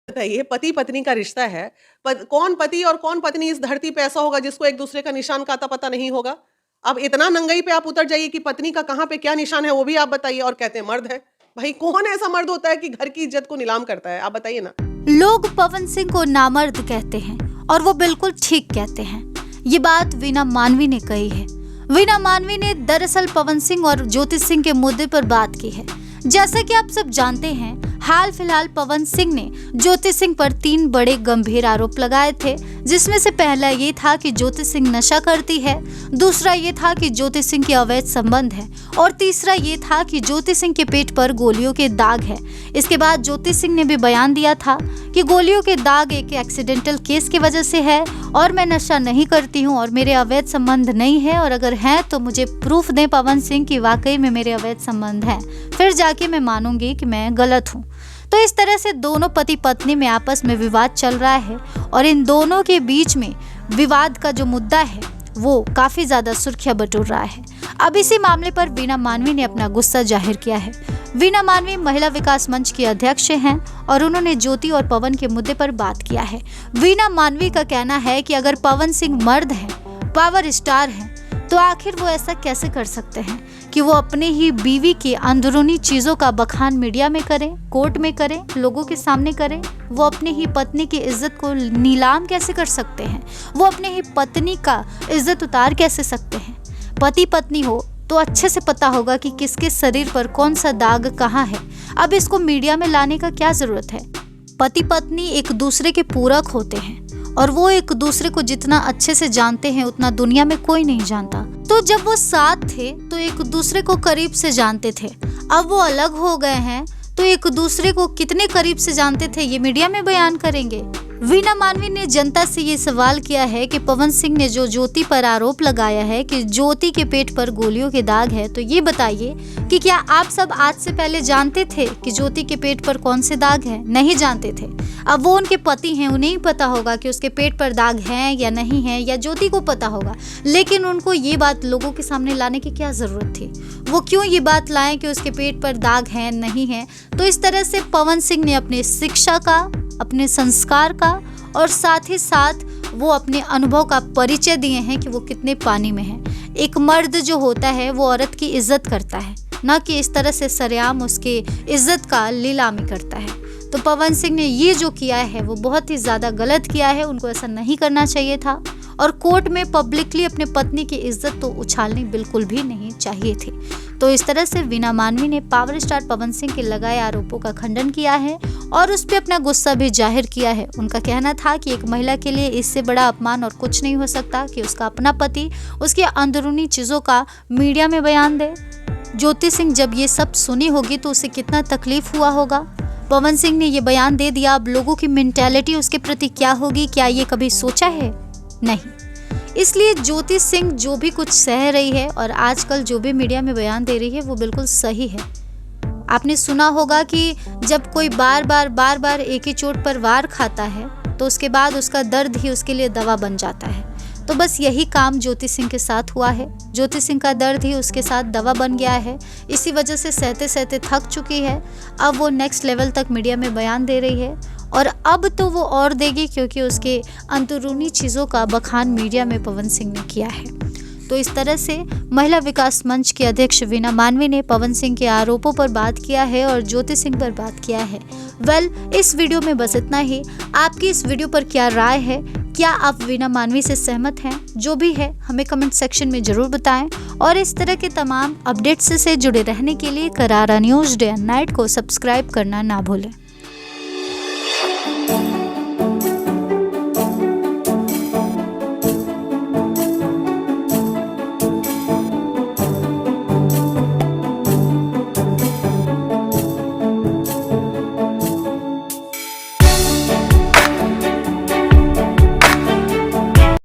बताइए, पति पत्नी का रिश्ता है। कौन पति और कौन पत्नी इस धरती पे ऐसा होगा जिसको एक दूसरे का निशान का अता पता नहीं होगा। अब इतना नंगाई पे आप उतर जाइए कि पत्नी का कहाँ पे क्या निशान है वो भी आप बताइए, और कहते हैं मर्द है। भाई कौन ऐसा मर्द होता है कि घर की इज्जत को नीलाम करता है, आप बताइए ना। लोग पवन सिंह को नामर्द कहते हैं और वो बिल्कुल ठीक कहते हैं। ये बात वीना मानवी ने कही है। वीना मानवी ने दरअसल पवन सिंह और ज्योति सिंह के मुद्दे पर बात की है। जैसा कि आप सब जानते हैं, हाल फिलहाल पवन सिंह ने ज्योति सिंह पर 3 बड़े गंभीर आरोप लगाए थे, जिसमें से पहला ये था कि ज्योति सिंह नशा करती है, दूसरा ये था कि ज्योति सिंह के अवैध संबंध है, और तीसरा ये था कि ज्योति सिंह के पेट पर गोलियों के दाग है। इसके बाद ज्योति सिंह ने भी बयान दिया था कि गोलियों के दाग एक एक्सीडेंटल केस की वजह से है और मैं नशा नहीं करती हूँ और मेरे अवैध संबंध नहीं है, और अगर हैं तो मुझे प्रूफ दें पवन सिंह कि वाकई में मेरे अवैध संबंध हैं, फिर जाके मैं मानूंगी कि मैं गलत हूँ। तो इस तरह से दोनों पति पत्नी में आपस में विवाद चल रहा है और इन दोनों के बीच में विवाद का जो मुद्दा है वो काफी ज्यादा सुर्खियां बटोर रहा है। अब इसी मामले पर वीना मानवी ने अपना गुस्सा जाहिर किया है। वीना मानवी महिला विकास मंच की अध्यक्ष हैं और उन्होंने ज्योति और पवन के मुद्दे पर बात किया है। वीना मानवी का कहना है कि अगर पवन सिंह मर्द है, पावर स्टार है, तो आखिर वो ऐसा कैसे कर सकते हैं कि वो अपने ही बीवी की अंदरूनी चीजों का बखान मीडिया में करें, कोर्ट में करें, लोगों के सामने करें। वो अपनी ही पत्नी की इज्जत को नीलाम कैसे कर सकते हैं? वो अपने ही पत्नी का इज्जत उतार कैसे सकते हैं? पति पत्नी हो तो अच्छे से पता होगा कि किसके शरीर पर कौन सा दाग कहाँ है। अब इसको मीडिया में लाने का क्या जरूरत है? पति पत्नी एक दूसरे के पूरक होते हैं और वो एक दूसरे को जितना अच्छे से जानते हैं उतना दुनिया में कोई नहीं जानता। तो जब वो साथ थे तो एक दूसरे को करीब से जानते थे, अब वो अलग हो गए हैं तो एक दूसरे को कितने करीब से जानते थे ये मीडिया में बयान करेंगे। वीना मानवी ने जनता से ये सवाल किया है कि पवन सिंह ने जो ज्योति पर आरोप लगाया है कि ज्योति के पेट पर गोलियों के दाग है, तो ये बताइए कि क्या आप सब आज से पहले जानते थे कि ज्योति के पेट पर कौन से दाग है? नहीं जानते थे। अब वो उनके पति हैं, उन्हें ही पता होगा कि उसके पेट पर दाग हैं या नहीं है, या ज्योति को पता होगा, लेकिन उनको ये बात लोगों के सामने लाने की क्या जरूरत थी? वो क्यों ये बात लाएं कि उसके पेट पर दाग है नहीं है? तो इस तरह से पवन सिंह ने अपनी शिक्षा का, अपने संस्कार का और साथ ही साथ वो अपने अनुभव का परिचय दिए हैं कि वो कितने पानी में हैं। एक मर्द जो होता है वो औरत की इज्जत करता है, न कि इस तरह से सरेआम उसकी इज्जत का लीलामी करता है। तो पवन सिंह ने ये जो किया है वो बहुत ही ज़्यादा गलत किया है, उनको ऐसा नहीं करना चाहिए था और कोर्ट में पब्लिकली अपने पत्नी की इज्जत तो उछालनी बिल्कुल भी नहीं चाहिए थी। तो इस तरह से वीना मानवी ने पावर स्टार पवन सिंह के लगाए आरोपों का खंडन किया है और उस पर अपना गुस्सा भी जाहिर किया है। उनका कहना था कि एक महिला के लिए इससे बड़ा अपमान और कुछ नहीं हो सकता कि उसका अपना पति उसकी अंदरूनी चीज़ों का मीडिया में बयान दे। ज्योति सिंह जब ये सब सुनी होगी तो उसे कितना तकलीफ हुआ होगा। पवन सिंह ने ये बयान दे दिया, अब लोगों की मेंटालिटी उसके प्रति क्या होगी, क्या ये कभी सोचा है? नहीं। इसलिए ज्योति सिंह जो भी कुछ सह रही है और आजकल जो भी मीडिया में बयान दे रही है वो बिल्कुल सही है। आपने सुना होगा कि जब कोई बार बार एक ही चोट पर वार खाता है तो उसके बाद उसका दर्द ही उसके लिए दवा बन जाता है। तो बस यही काम ज्योति सिंह के साथ हुआ है। ज्योति सिंह का दर्द ही उसके साथ दवा बन गया है। इसी वजह से सहते सहते थक चुकी है। अब वो नेक्स्ट लेवल तक मीडिया में बयान दे रही है और अब तो वो और देगी, क्योंकि उसके अंदरूनी चीज़ों का बखान मीडिया में पवन सिंह ने किया है। तो इस तरह से महिला विकास मंच के अध्यक्ष वीना मानवी ने पवन सिंह के आरोपों पर बात किया है और ज्योति सिंह पर बात किया है। इस वीडियो में बस इतना ही। आपकी इस वीडियो पर क्या राय है? क्या आप वीना मानवी से सहमत हैं? जो भी है हमें कमेंट सेक्शन में जरूर बताएं और इस तरह के तमाम अपडेट्स से जुड़े रहने के लिए करारा न्यूज़ डे एंड नाइट को सब्सक्राइब करना ना भूलें।